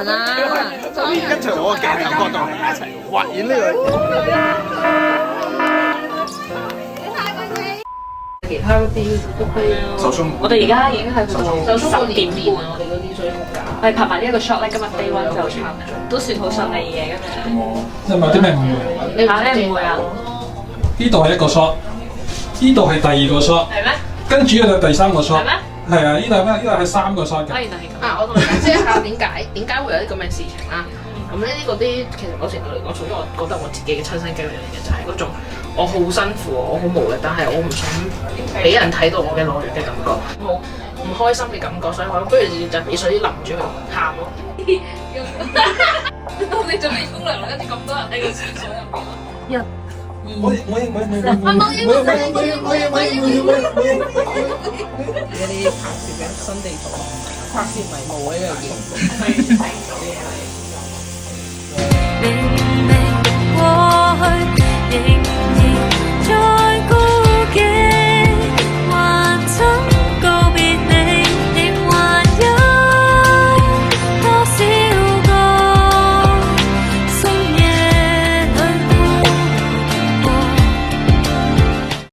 啦，跟隨我嘅鏡頭角度一齊畫演呢其他嗰啲手鬆，我哋而家已經係到10點半，我哋嗰啲水好假。我哋拍埋呢一個 shot 咧，今日 day one 就差唔多，都算好順利嘅咁樣。即係咪有啲咩誤會？你嚇你唔會啊？呢度係一個 shot，呢度係第二個 shot，係咩？跟住呢度第三個 shot。係咩？係啊，呢度係咩？呢度係3個 shot 嘅。原來係咁啊！我同你解釋一下點解會有啲咁嘅事情啦。咁呢啲其實某程度嚟講，屬於我覺得我自己嘅親身經歷嚟嘅，就係嗰種我好辛苦，我好無力，但係我唔想俾人睇到我嘅懦弱嘅感覺，好唔開心嘅感覺，所以我不如直接就俾水淋住佢喊咯。你做咩沖涼跟住咁多人喺個廁所入邊？我啲拍攝嘅新地圖，拍攝迷霧呢樣嘢。